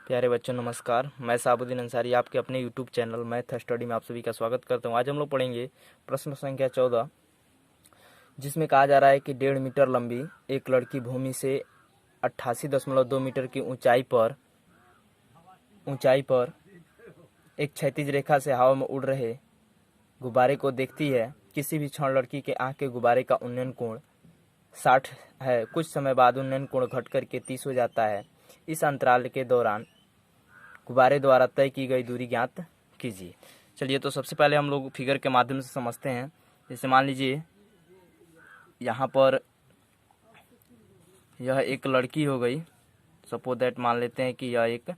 प्यारे बच्चों नमस्कार। मैं साबुद्दीन अंसारी आपके अपने यूट्यूब चैनल मैथ स्टडी में आप सभी का स्वागत करता हूं। आज हम लोग पढ़ेंगे प्रश्न संख्या 14, जिसमें कहा जा रहा है कि 1.5 मीटर लंबी एक लड़की भूमि से 88.2 मीटर की ऊंचाई पर एक क्षैतिज रेखा से हवा में उड़ रहे गुब्बारे को देखती है। किसी भी क्षण लड़की के आंख के गुब्बारे का उन्नयन कोण 60 है। कुछ समय बाद उन्नयन कोण घट करके 30 हो जाता है। इस अंतराल के दौरान गुब्बारे द्वारा तय की गई दूरी ज्ञात कीजिए। चलिए, तो सबसे पहले हम लोग फिगर के माध्यम से समझते हैं। जैसे मान लीजिए यहाँ पर यह एक लड़की हो गई। सपोज दैट मान लेते हैं कि यह एक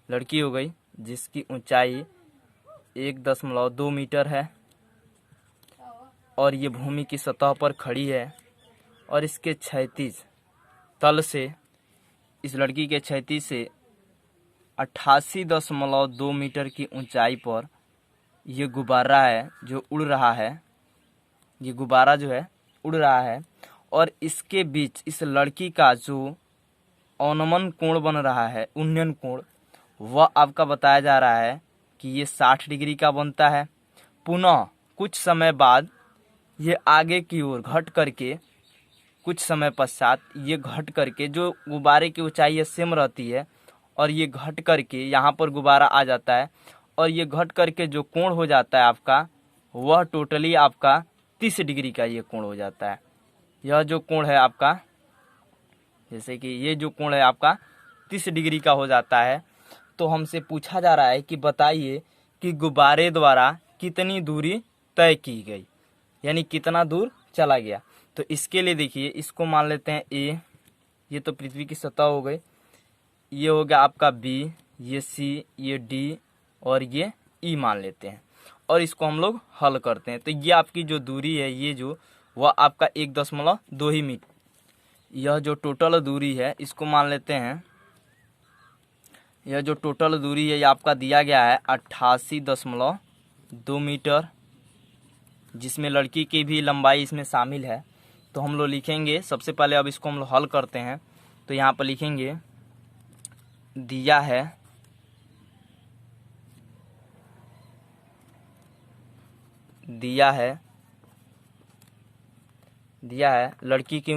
लड़की हो गई जिसकी ऊंचाई 1.2 मीटर है और ये भूमि की सतह पर खड़ी है और इसके क्षैतिज तल से, इस लड़की के क्षैतिज से 88.2 मीटर की ऊंचाई पर ये गुब्बारा है जो उड़ रहा है। ये गुब्बारा जो है उड़ रहा है और इसके बीच इस लड़की का जो अवनमन कोण बन रहा है, उन्नयन कोण, वह आपका बताया जा रहा है कि ये 60 डिग्री का बनता है। पुनः कुछ समय बाद ये आगे की ओर घट करके, कुछ समय पश्चात ये घट करके, जो गुब्बारे की ऊंचाई सेम रहती है और ये घट करके यहाँ पर गुब्बारा आ जाता है और ये घट करके जो कोण हो जाता है आपका, वह टोटली आपका 30 डिग्री का ये कोण हो जाता है। यह जो कोण है आपका, जैसे कि ये जो कोण है आपका 30 डिग्री का हो जाता है। तो हमसे पूछा जा रहा है कि बताइए कि गुब्बारे द्वारा कितनी दूरी तय की गई, यानी कितना दूर चला गया। तो इसके लिए देखिए, इसको मान लेते हैं ए, ये तो पृथ्वी की सतह हो गई, ये हो गया आपका बी, ये सी, ये डी और ये ई मान लेते हैं और इसको हम लोग हल करते हैं। तो ये आपकी जो दूरी है, ये जो वह आपका 1.2 ही मीटर, यह जो टोटल दूरी है इसको मान लेते हैं। यह जो टोटल दूरी है ये आपका दिया गया है 88.2 मीटर, जिसमें लड़की की भी लंबाई इसमें शामिल है। तो हम लोग लिखेंगे सबसे पहले, अब इसको हम लोग हल करते हैं। तो यहाँ पर लिखेंगे दिया है लड़की की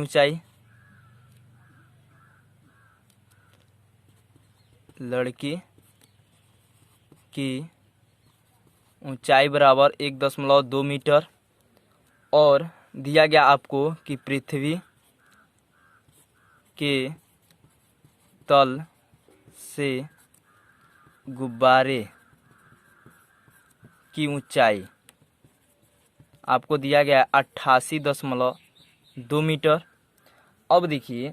ऊंचाई, बराबर 1.2 मीटर और दिया गया आपको कि पृथ्वी के तल से गुब्बारे की ऊंचाई आपको दिया गया है 88.2 मीटर। अब देखिए,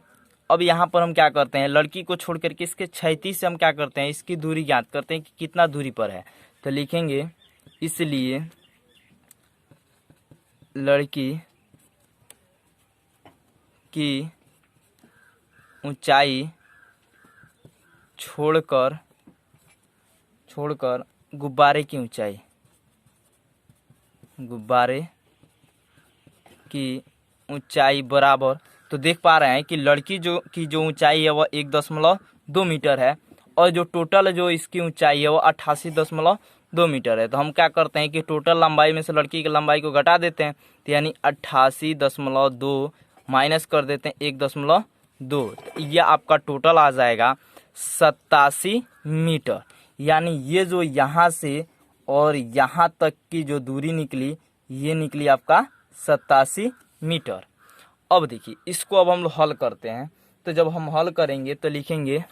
अब यहाँ पर हम क्या करते हैं, लड़की को छोड़ करके इसके क्षैतिज से हम क्या करते हैं, इसकी दूरी ज्ञात करते हैं कि कितना दूरी पर है। तो लिखेंगे इसलिए लड़की की ऊंचाई छोड़कर गुब्बारे की ऊंचाई बराबर, तो देख पा रहे हैं कि लड़की की जो ऊंचाई है वह 1.2 मीटर है और जो टोटल जो इसकी ऊंचाई है वो 88.2 मीटर है। तो हम क्या करते हैं कि टोटल लंबाई में से लड़की की लंबाई को घटा देते हैं, तो यानी 88.2 माइनस कर देते हैं 1.2, तो ये आपका टोटल आ जाएगा 87 मीटर। यानी ये जो यहाँ से और यहाँ तक की जो दूरी निकली, ये निकली आपका 87 मीटर। अब देखिए, इसको अब हम लोग हल करते हैं। तो जब हम हल करेंगे तो लिखेंगे,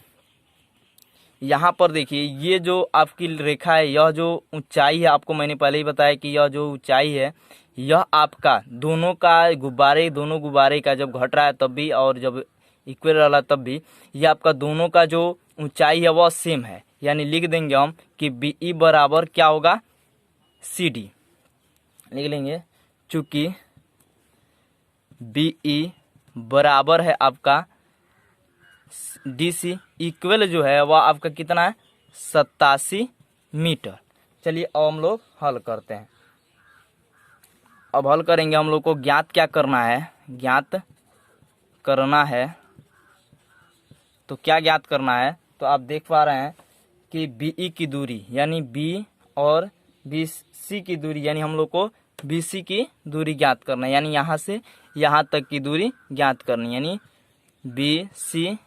यहाँ पर देखिए ये जो आपकी रेखा है, यह जो ऊंचाई है, आपको मैंने पहले ही बताया कि यह जो ऊंचाई है यह आपका दोनों गुब्बारे का जब घट रहा है तब भी और जब इक्वल रहा तब भी, यह आपका दोनों का जो ऊंचाई है वह सेम है। यानी लिख देंगे हम कि बी ई बराबर क्या होगा, सी डी लिख लेंगे। चूंकि बी ई बराबर है आपका डी सी, इक्वल जो है वह आपका कितना है, 87 मीटर। चलिए अब हम लोग हल करते हैं। अब हल करेंगे, हम लोग को ज्ञात क्या करना है, तो क्या ज्ञात करना है, तो आप देख पा रहे हैं कि BE की दूरी यानी B और BC की दूरी यानी हम लोग को BC की दूरी ज्ञात करना है, यानी यहाँ से यहाँ तक की दूरी ज्ञात करनी, यानी BC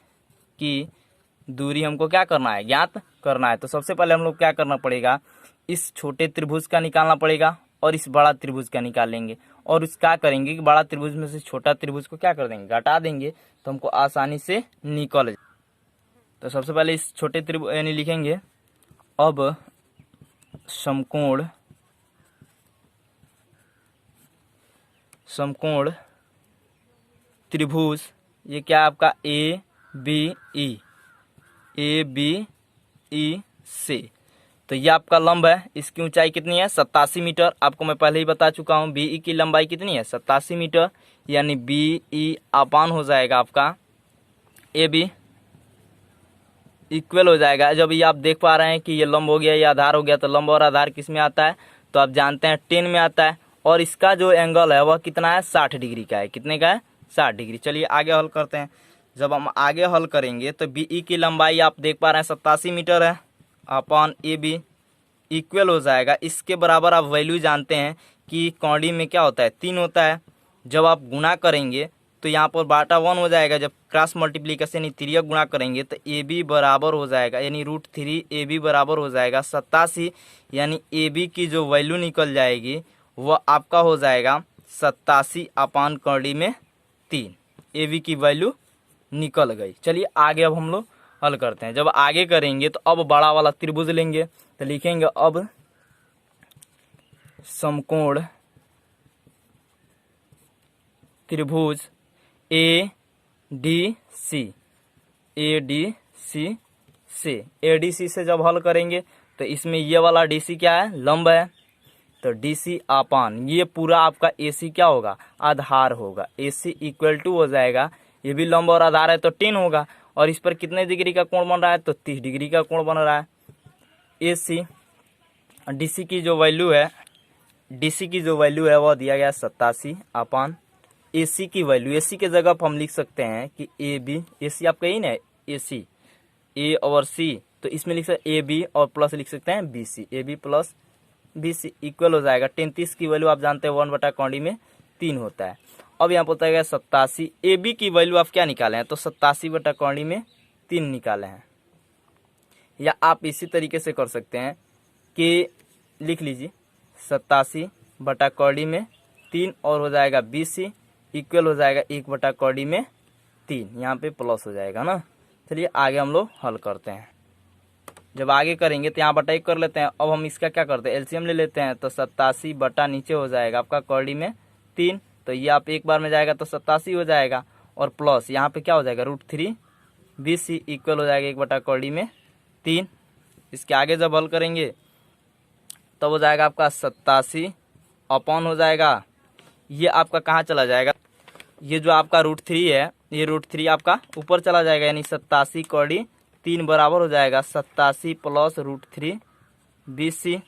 की दूरी हमको क्या करना है, ज्ञात करना है। तो सबसे पहले हम लोग क्या करना पड़ेगा, इस छोटे त्रिभुज का निकालना पड़ेगा और इस बड़ा त्रिभुज का निकालेंगे, और उस क्या करेंगे कि बड़ा त्रिभुज में से छोटा त्रिभुज को क्या कर देंगे, घटा देंगे, तो हमको आसानी से निकल जाए। तो सबसे पहले इस छोटे त्रिभुज यानी लिखेंगे, अब समकोण त्रिभुज, ये क्या है आपका ABE से, तो ये आपका लंब है, इसकी ऊंचाई कितनी है 87 मीटर। आपको मैं पहले ही बता चुका हूँ BE की लंबाई कितनी है 87 मीटर, यानी BE अपान हो जाएगा आपका AB इक्वल हो जाएगा। जब ये आप देख पा रहे हैं कि ये लंब हो गया, ये आधार हो गया, तो लंब और आधार किस में आता है, तो आप जानते हैं 10 में आता है, और इसका जो एंगल है वह कितना है 60 डिग्री का है। कितने का है 60 डिग्री। चलिए आगे हल करते हैं। जब हम आगे हल करेंगे तो BE की लंबाई आप देख पा रहे हैं 87 मीटर है, अपॉन AB इक्वल हो जाएगा, इसके बराबर आप वैल्यू जानते हैं कि कौड़ी में क्या होता है 3 होता है। जब आप गुणा करेंगे तो यहाँ पर बाटा 1 हो जाएगा, जब क्रॉस मल्टीप्लीकेशन यानी तिर्यक गुणा करेंगे तो AB बराबर हो जाएगा, यानी √3 AB बराबर हो जाएगा 87, यानी AB की जो वैल्यू निकल जाएगी वह आपका हो जाएगा 87 अपान कौड़ी में 3। AB की वैल्यू निकल गई। चलिए आगे अब हम लोग हल करते हैं। जब आगे करेंगे तो अब बड़ा वाला त्रिभुज लेंगे, तो लिखेंगे अब समकोण त्रिभुज ADC से जब हल करेंगे तो इसमें ये वाला DC क्या है, लंब है, तो DC अपान ये पूरा आपका AC क्या होगा, आधार होगा। AC इक्वल टू हो जाएगा, ये भी लंब और आधार है तो 10 होगा, और इस पर कितने डिग्री का कोण बन रहा है, तो 30 डिग्री का कोण बन रहा है। DC की जो वैल्यू है वह दिया गया 87 अपान AC की वैल्यू, AC के जगह पर हम लिख सकते हैं कि AB, AC आपका ही ना AC, A और C, तो इसमें लिख सकते AB और प्लस लिख सकते हैं BC, AB plus BC equal हो जाएगा 33 की वैल्यू आप जानते हैं 1/3 में 3 होता है। अब यहाँ पर गया 87, AB की वैल्यू आप क्या निकाले हैं, तो 87/3 में 3 निकाले हैं। या आप इसी तरीके से कर सकते हैं कि लिख लीजिए 87/3 में 3 और हो जाएगा BC इक्वल हो जाएगा 1/3 में 3, यहाँ पे प्लस हो जाएगा ना। चलिए आगे हम लोग हल करते हैं। जब आगे करेंगे तो यहाँ बटा 1 कर लेते हैं। अब हम इसका क्या करते हैं, एलसीएम ले लेते हैं, तो 87 बटा नीचे हो जाएगा आपका कौड़ी में 3, तो ये आप एक बार में जाएगा तो 87 हो जाएगा, और प्लस यहाँ पे क्या हो जाएगा √3 BC इक्वल हो जाएगा 1/3 में 3। इसके आगे जब हल करेंगे तब हो जाएगा आपका 87 अपॉन हो जाएगा, ये आपका कहाँ चला जाएगा, ये जो आपका √3 है ये √3 आपका ऊपर चला जाएगा, यानी 87 कौड़ी 3 बराबर हो जाएगा 87 प्लस √3 BC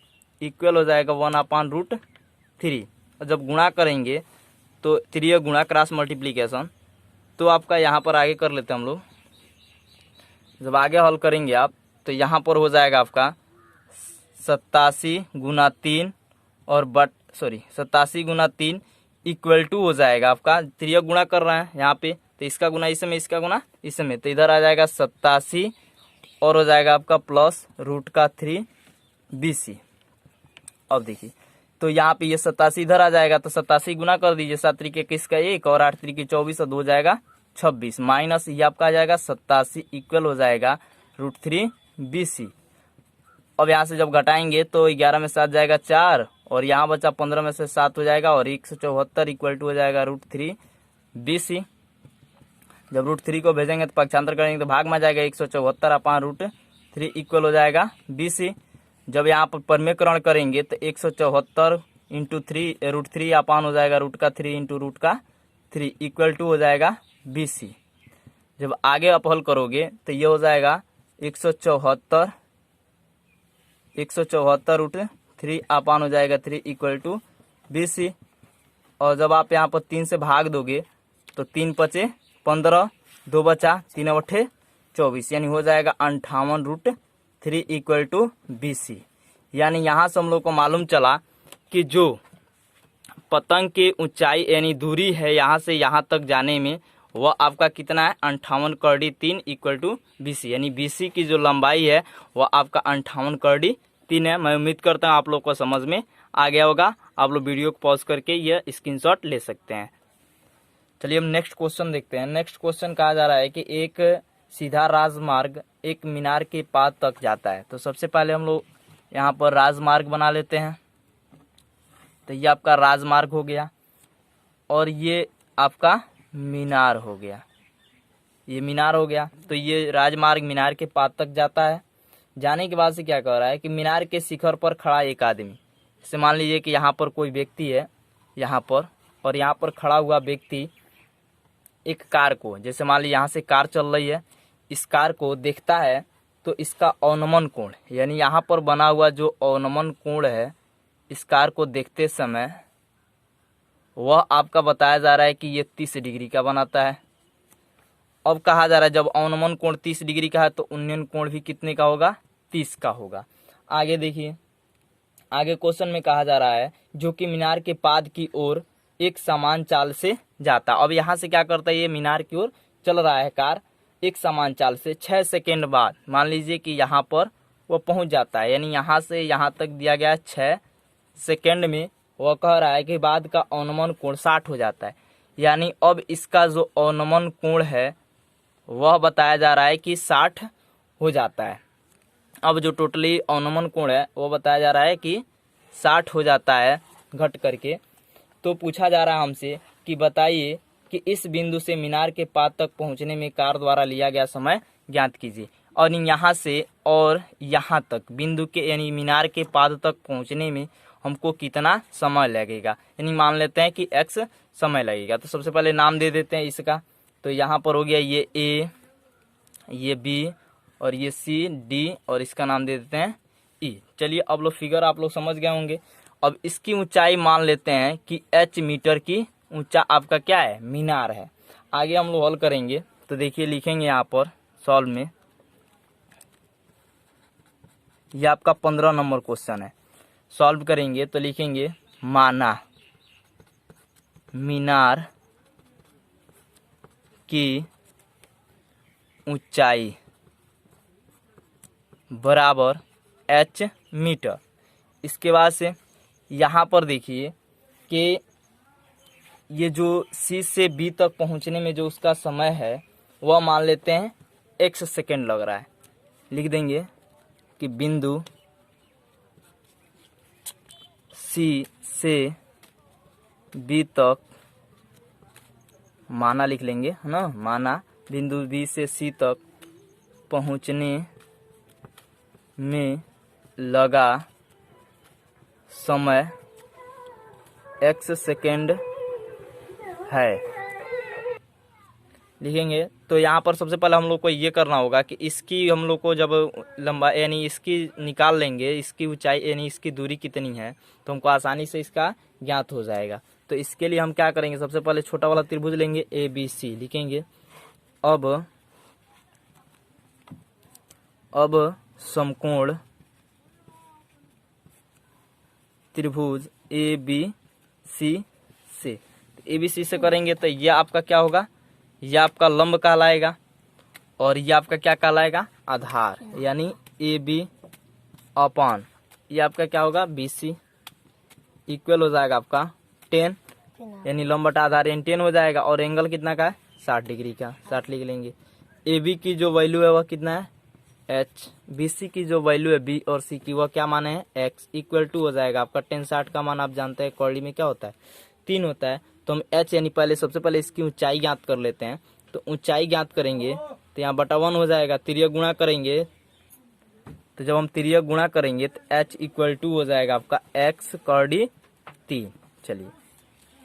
इक्वल हो जाएगा 1/√3। और जब गुणा करेंगे तो त्रिय गुणा क्रॉस मल्टीप्लीकेशन, तो आपका यहाँ पर आगे कर लेते हैं हम लोग। जब आगे हल करेंगे आप तो यहाँ पर हो जाएगा आपका 87 गुना 3 और 87 गुना 3 इक्वल टू हो जाएगा आपका, त्रिय गुणा कर रहे हैं यहाँ पे, तो इसका गुना इसमें, इसका गुना इसमें, तो इधर आ जाएगा 87 और हो जाएगा आपका प्लस √3 BC। अब देखिए तो यहाँ पे ये 87 इधर आ जाएगा, तो 87 गुना कर दीजिए, 7 3 21 का 1 और 8 3 24 और 2 जाएगा 26, माइनस ये आपका आ जाएगा 87 इक्वल हो जाएगा √3 BC। अब यहाँ से जब घटाएंगे तो 11 में 7 जाएगा 4, और यहाँ बचा 15 में से 7 हो जाएगा, और 174 इक्वल टू हो जाएगा √3 BC। जब √3 को भेजेंगे तो पक्षांतर करेंगे तो भाग में जाएगा 174 अपान √3 इक्वल हो जाएगा BC। जब यहाँ पर परमेकरण करेंगे तो 174 इंटू √3 अपान हो जाएगा √3 इंटू √3 इक्वल टू हो जाएगा BC। जब आगे आप हल करोगे तो ये हो जाएगा 174 √3 अपान हो जाएगा 3 इक्वल टू BC। और जब आप यहाँ पर 3 से भाग दोगे तो 3 × 5 = 15, 2 बचा 3 × 8 = 24, यानी हो जाएगा 58 √3 3 इक्वल टू BC। यानी यहाँ से हम लोग को मालूम चला कि जो पतंग की ऊंचाई यानी दूरी है यहाँ से यहाँ तक जाने में, वह आपका कितना है 58 करोड़ी 3 इक्वल टू BC। यानी BC की जो लंबाई है वह आपका 58 करोड़ी 3 है। मैं उम्मीद करता हूँ आप लोग को समझ में आ गया होगा। आप लोग वीडियो को पॉज करके यह स्क्रीनशॉट ले सकते हैं। चलिए हम नेक्स्ट क्वेश्चन देखते हैं। नेक्स्ट क्वेश्चन कहा जा रहा है कि एक सीधा राजमार्ग एक मीनार के पास तक जाता है। तो सबसे पहले हम लोग यहाँ पर राजमार्ग बना लेते हैं। तो ये आपका राजमार्ग हो गया और ये आपका मीनार हो गया, ये मीनार हो गया। तो ये राजमार्ग मीनार के पास तक जाता है। जाने के बाद से क्या कह रहा है कि मीनार के शिखर पर खड़ा एक आदमी, जैसे मान लीजिए कि यहाँ पर कोई व्यक्ति है यहाँ पर, और यहाँ पर खड़ा हुआ व्यक्ति एक कार को, जैसे मान लीजिए यहाँ से कार चल रही है, इस कार को देखता है तो इसका अवनमन कोण यानी यहाँ पर बना हुआ जो अवनमन कोण है इस कार को देखते समय वह आपका बताया जा रहा है कि ये 30 डिग्री का बनाता है। अब कहा जा रहा है जब अवनमन कोण 30 डिग्री का है तो उन्नयन कोण भी कितने का होगा 30 का होगा। आगे देखिए, आगे क्वेश्चन में कहा जा रहा है जो कि मीनार के पाद की ओर एक समान चाल से जाता। अब यहाँ से क्या करता है, ये मीनार की ओर चल रहा है कार एक समान चाल से। 6 सेकेंड बाद मान लीजिए कि यहाँ पर वो पहुँच जाता है, यानी यहाँ से यहाँ तक दिया गया है 6 सेकेंड में। वह कह रहा है कि बाद का अवनमन कोण 60 हो जाता है। यानी अब इसका जो अवनमन कोण है वह बताया जा रहा है कि 60 हो जाता है। अब जो टोटली अवनमन कोण है वो बताया जा रहा है कि 60 हो जाता है घट करके। तो पूछा जा रहा है हमसे कि बताइए कि इस बिंदु से मीनार के पाद तक पहुंचने में कार द्वारा लिया गया समय ज्ञात कीजिए। और यहाँ से और यहाँ तक बिंदु के यानी मीनार के पाद तक पहुंचने में हमको कितना समय लगेगा, यानी मान लेते हैं कि x समय लगेगा। तो सबसे पहले नाम दे देते हैं इसका। तो यहाँ पर हो गया ये A, ये B और ये C D और इसका नाम दे देते हैं E। चलिए अब लोग फिगर आप लोग समझ गए होंगे। अब इसकी ऊंचाई मान लेते हैं कि h मीटर की ऊंचा आपका क्या है मीनार है। आगे हम लोग हल करेंगे। तो देखिए लिखेंगे यहाँ पर सॉल्व में, यह आपका 15 नंबर क्वेश्चन है। सॉल्व करेंगे तो लिखेंगे माना मीनार की ऊंचाई बराबर h मीटर। इसके बाद से यहाँ पर देखिए कि ये जो C से B तक पहुँचने में जो उसका समय है वह मान लेते हैं x सेकेंड लग रहा है। लिख देंगे कि बिंदु C से B तक माना लिख लेंगे, है ना, माना बिंदु B से C तक पहुँचने में लगा समय x सेकेंड है लिखेंगे। तो यहाँ पर सबसे पहले हम लोग को ये करना होगा कि इसकी हम लोग को जब लंबा यानी इसकी निकाल लेंगे, इसकी ऊंचाई यानी इसकी दूरी कितनी है तो हमको आसानी से इसका ज्ञात हो जाएगा। तो इसके लिए हम क्या करेंगे, सबसे पहले छोटा वाला त्रिभुज लेंगे ABC लिखेंगे। अब समकोण त्रिभुज ABC से ABC से करेंगे तो यह आपका क्या होगा, यह आपका लंब कहलाएगा और यह आपका क्या कहलाएगा आधार, यानी AB अपॉन ये आपका क्या होगा BC इक्वल हो जाएगा आपका 10, यानी लंब बटा आधार यानी 10 हो जाएगा। और एंगल कितना का है 60 डिग्री का, 60 लिख लेंगे। AB की जो वैल्यू है वह कितना है H, BC की जो वैल्यू है B और C की वह क्या माने है X इक्वल टू हो जाएगा आपका 10। 60 का मान आप जानते हैं कौड़ी में क्या होता है 3 होता है। तो हम H यानी पहले सबसे पहले इसकी ऊंचाई ज्ञात कर लेते हैं। तो ऊंचाई ज्ञात करेंगे तो यहाँ बटा 1 हो जाएगा, तिर्यक गुणा करेंगे तो जब हम तिर्यक गुणा करेंगे तो H इक्वल टू हो जाएगा आपका X कौड़ी 3। चलिए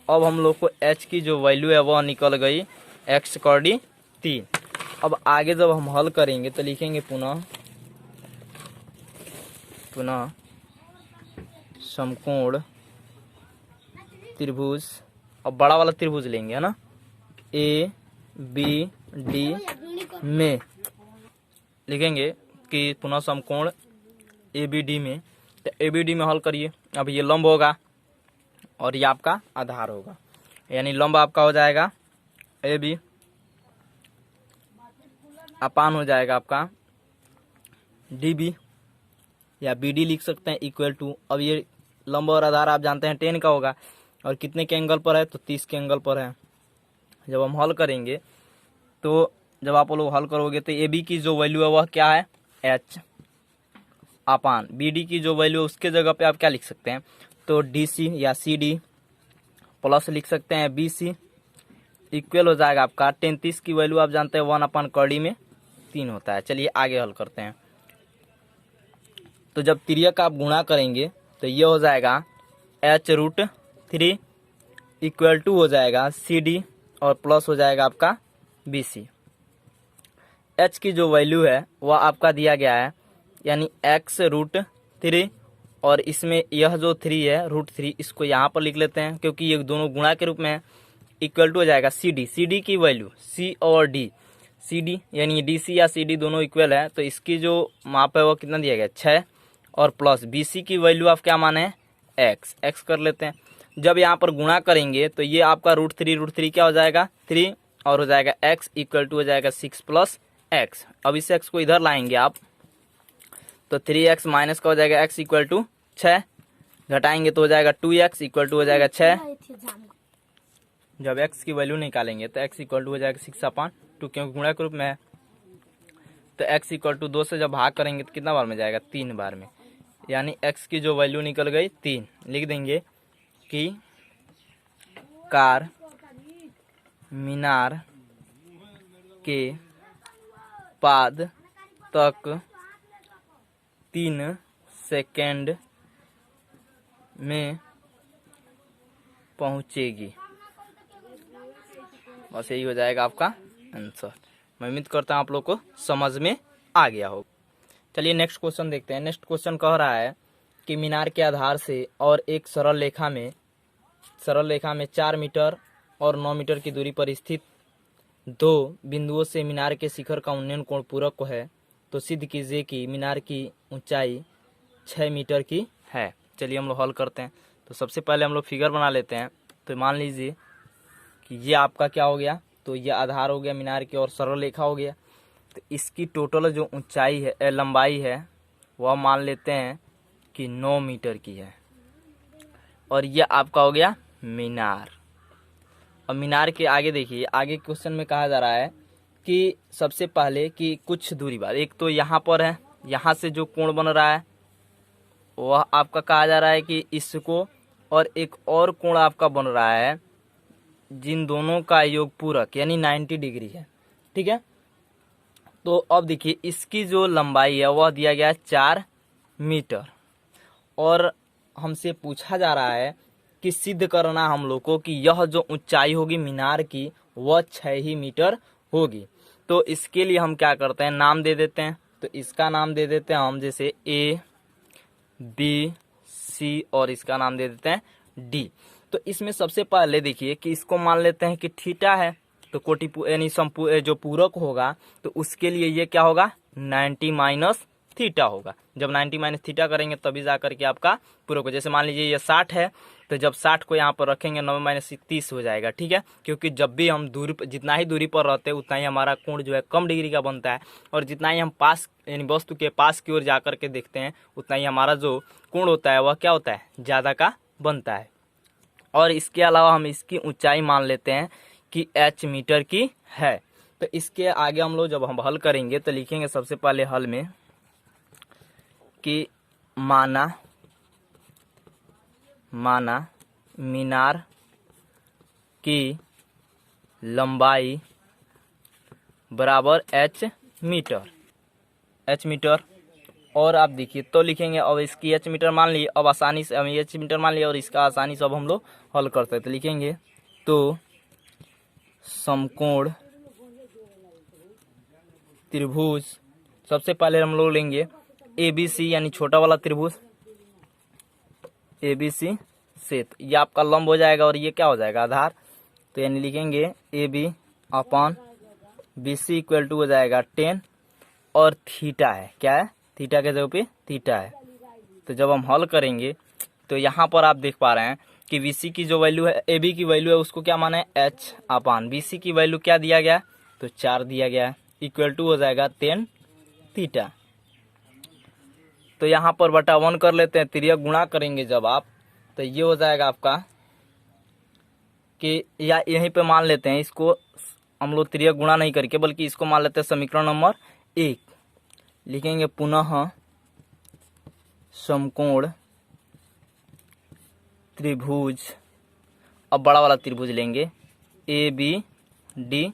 अब हम लोग को H की जो वैल्यू है वह निकल गई X कौड़ी 3। अब आगे जब हम हल करेंगे तो लिखेंगे पुनः समकोण त्रिभुज, अब बड़ा वाला त्रिभुज लेंगे, है ना, A B D में लिखेंगे कि पुनः समकोण ABD में, तो ABD में हल करिए। अब ये लंब होगा और ये आपका आधार होगा, यानी लंब आपका हो जाएगा AB अपान हो जाएगा आपका DB या BD लिख सकते हैं इक्वल टू, अब ये लंब और आधार आप जानते हैं 10 का होगा और कितने के एंगल पर है, तो 30 के एंगल पर है। जब हम हल करेंगे तो जब आप लोग हल करोगे तो AB की जो वैल्यू है वह क्या है H अपान BD की जो वैल्यू है उसके जगह पे आप क्या लिख सकते हैं, तो DC या CD प्लस लिख सकते हैं BC इक्वल हो जाएगा आपका 10। की वैल्यू आप जानते हैं 1 अपान कड़ी में 3 होता है। चलिए आगे हल करते हैं। तो जब तिर्यक आप गुणा करेंगे तो ये हो जाएगा H√3 इक्वल टू हो जाएगा CD और प्लस हो जाएगा आपका BC। H की जो वैल्यू है वह आपका दिया गया है, यानी x√3 और इसमें यह जो 3 है √3 इसको यहाँ पर लिख लेते हैं क्योंकि ये दोनों गुणा के रूप में है। इक्वल टू हो जाएगा CD की वैल्यू C और D, CD यानी DC या CD दोनों इक्वल है, तो इसकी जो माप है वो कितना दिया गया 6 और प्लस BC की वैल्यू आप क्या माने x कर लेते हैं। जब यहाँ पर गुणा करेंगे तो ये आपका √3 क्या हो जाएगा 3 और हो जाएगा x इक्वल टू हो जाएगा 6 + x। अब इस x को इधर लाएंगे आप तो 3x माइनस का हो जाएगा x इक्वल टू 6, घटाएंगे तो हो जाएगा 2x इक्वल टू हो जाएगा 6। जब x की वैल्यू निकालेंगे तो x इक्वल टू हो जाएगा 6/2 क्योंकि गुणा के रूप में है, तो x इक्वल टू 2 से जब भाग करेंगे तो कितना बार में जाएगा 3 बार में, यानी x की जो वैल्यू निकल गई 3। लिख देंगे कि कार मीनार के पाद तक 3 सेकंड में पहुंचेगी। बस यही हो जाएगा आपका आंसर। मैं उम्मीद करता हूँ आप लोग को समझ में आ गया हो। चलिए नेक्स्ट क्वेश्चन देखते हैं। नेक्स्ट क्वेश्चन कह रहा है कि मीनार के आधार से और एक सरल रेखा में 4 मीटर और 9 मीटर की दूरी पर स्थित 2 बिंदुओं से मीनार के शिखर का उन्नयन कोण पूरक है, तो सिद्ध कीजिए कि मीनार की ऊंचाई 6 मीटर की है। चलिए हम लोग हल करते हैं। तो सबसे पहले हम लोग फिगर बना लेते हैं। तो मान लीजिए कि ये आपका क्या हो गया, तो ये आधार हो गया मीनार की और सरल रेखा हो गया। तो इसकी टोटल जो ऊंचाई है लंबाई है वह मान लेते हैं कि 9 मीटर की है और ये आपका हो गया मीनार। और मीनार के आगे देखिए, आगे क्वेश्चन में कहा जा रहा है कि सबसे पहले कि कुछ दूरी बाद, एक तो यहाँ पर है, यहाँ से जो कोण बन रहा है वह आपका कहा जा रहा है कि इसको, और एक और कोण आपका बन रहा है जिन दोनों का योग पूरक यानी 90 डिग्री है। ठीक है, तो अब देखिए इसकी जो लंबाई है वह दिया गया है 4 मीटर और हमसे पूछा जा रहा है कि सिद्ध करना हम लोग को कि यह जो ऊंचाई होगी मीनार की वह 6 ही मीटर होगी। तो इसके लिए हम क्या करते हैं, नाम दे देते हैं। तो इसका नाम दे देते हैं हम जैसे A B C और इसका नाम दे देते हैं D। तो इसमें सबसे पहले देखिए कि इसको मान लेते हैं कि थीटा है, तो कोटि यानी जो पूरक होगा तो उसके लिए ये क्या होगा 90 माइनस थीटा होगा। जब 90 माइनस थीटा करेंगे तभी जा करके आपका पूरक हो। जैसे मान लीजिए ये 60 है तो जब 60 को यहाँ पर रखेंगे 9 माइनस 30 हो जाएगा। ठीक है, क्योंकि जब भी हम जितना ही दूरी पर रहते हैं उतना ही हमारा कोण जो है कम डिग्री का बनता है और जितना ही हम पास यानी वस्तु के पास की ओर जा करके देखते हैं उतना ही हमारा जो कोण होता है वह क्या होता है ज़्यादा का बनता है। और इसके अलावा हम इसकी ऊंचाई मान लेते हैं कि h मीटर की है। तो इसके आगे हम लोग जब हम हल करेंगे तो लिखेंगे सबसे पहले हल में कि माना मीनार की लंबाई बराबर h मीटर और आप देखिए तो लिखेंगे। अब इसकी h मीटर मान लिए, अब आसानी से h मीटर मान लिए और इसका आसानी से अब हम लोग हल करते हैं। तो लिखेंगे तो समकोण त्रिभुज, सबसे पहले हम लोग लेंगे ABC यानी छोटा वाला त्रिभुज ABC से, तो ये आपका लंब हो जाएगा और ये क्या हो जाएगा आधार। तो यानी लिखेंगे AB upon BC equal to हो जाएगा 10 और थीटा है, क्या है, थीटा के जगह पे थीटा है। तो जब हम हल करेंगे तो यहाँ पर आप देख पा रहे हैं कि BC की जो वैल्यू है, AB की वैल्यू है, उसको क्या माना है, H अपान BC की वैल्यू क्या दिया गया है, तो 4 दिया गया है, इक्वल टू हो जाएगा tan थीटा। तो यहाँ पर बटा 1 कर लेते हैं, तिर्यक गुणा करेंगे जब आप, तो ये हो जाएगा आपका कि या यहीं पे मान लेते हैं, इसको हम लोग तिर्यक गुणा नहीं करके बल्कि इसको मान लेते हैं समीकरण नंबर 1। लिखेंगे पुनः समकोण त्रिभुज, अब बड़ा वाला त्रिभुज लेंगे ABD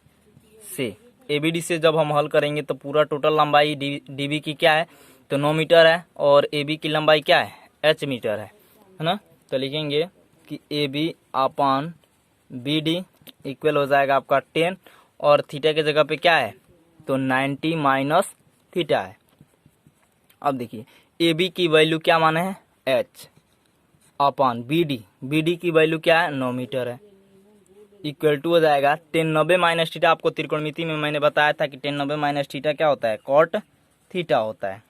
से। ABD से जब हम हल करेंगे तो पूरा टोटल लंबाई DB की क्या है, तो 9 मीटर है, और AB की लंबाई क्या है, H मीटर है ना। तो लिखेंगे कि AB अपान BD इक्वल हो जाएगा आपका 10, और थीटा के जगह पे क्या है, तो 90 माइनस थीटा है। अब देखिए AB की वैल्यू क्या माने है, H अपान BD की वैल्यू क्या है, 9 मीटर है, इक्वल टू हो जाएगा 10 90 माइनस थीटा। आपको त्रिकोणमिति में मैंने बताया था कि 10 90 माइनस थीटा क्या होता है, कॉट थीटा होता है।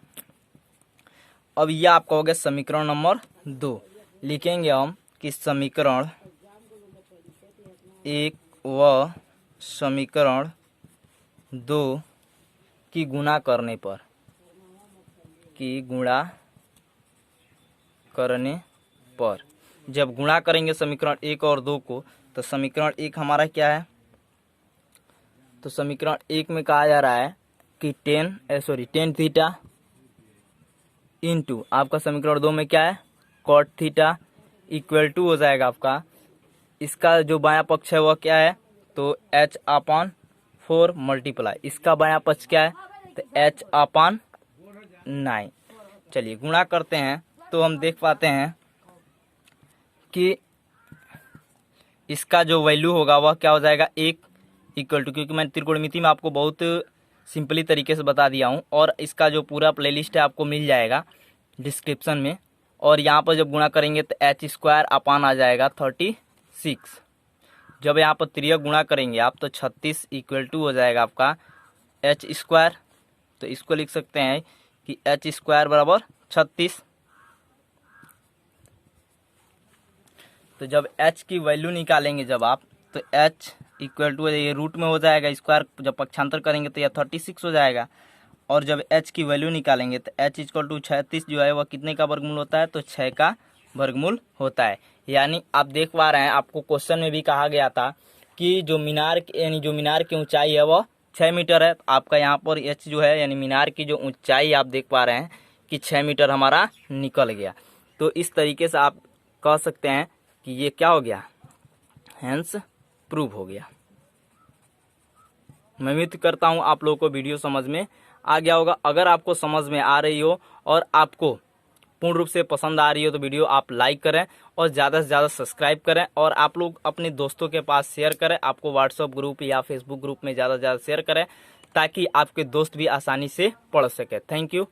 अब यह आपका हो गया समीकरण नंबर 2। लिखेंगे हम कि समीकरण 1 व समीकरण 2 की गुणा करने पर, जब गुणा करेंगे समीकरण 1 और 2 को, तो समीकरण 1 हमारा क्या है, तो समीकरण 1 में कहा जा रहा है कि tan थीटा इंटू आपका समीकरण 2 में क्या है, कॉट थीटा, इक्वल टू हो जाएगा आपका, इसका जो बायां पक्ष है वह क्या है, तो H अपान 4 मल्टीप्लाई, इसका बायां पक्ष क्या है, तो H अपान 9। चलिए गुणा करते हैं तो हम देख पाते हैं कि इसका जो वैल्यू होगा वह क्या हो जाएगा, 1 इक्वल टू, क्योंकि मैं त्रिकोणमिति में आपको बहुत सिंपली तरीके से बता दिया हूं, और इसका जो पूरा प्लेलिस्ट है आपको मिल जाएगा डिस्क्रिप्शन में। और यहाँ पर जब गुणा करेंगे तो H स्क्वायर अपान आ जाएगा 36। जब यहाँ पर तिर्यक गुणा करेंगे आप तो 36 इक्वल टू हो जाएगा आपका H स्क्वायर। तो इसको लिख सकते हैं कि H स्क्वायर बराबर 36। तो जब H की वैल्यू निकालेंगे जब आप, तो H इक्वल टू ये रूट में हो जाएगा स्क्वायर, जब पक्षांतर करेंगे तो यह 36 हो जाएगा। और जब H की वैल्यू निकालेंगे तो H इक्वल टू 36 जो है वह कितने का वर्गमूल होता है, तो 6 का वर्गमूल होता है। यानी आप देख पा रहे हैं, आपको क्वेश्चन में भी कहा गया था कि जो मीनार की ऊंचाई है वह 6 मीटर है। तो आपका यहाँ पर H जो है यानी मीनार की जो ऊंचाई आप देख पा रहे हैं कि 6 मीटर हमारा निकल गया। तो इस तरीके से आप कह सकते हैं कि ये क्या हो गया, हेंस प्रूव हो गया। मैं उम्मीद करता हूँ आप लोगों को वीडियो समझ में आ गया होगा। अगर आपको समझ में आ रही हो और आपको पूर्ण रूप से पसंद आ रही हो तो वीडियो आप लाइक करें और ज़्यादा से ज़्यादा सब्सक्राइब करें, और आप लोग अपने दोस्तों के पास शेयर करें। आपको व्हाट्सएप ग्रुप या फेसबुक ग्रुप में ज़्यादा से ज़्यादा शेयर करें ताकि आपके दोस्त भी आसानी से पढ़ सके। Thank you.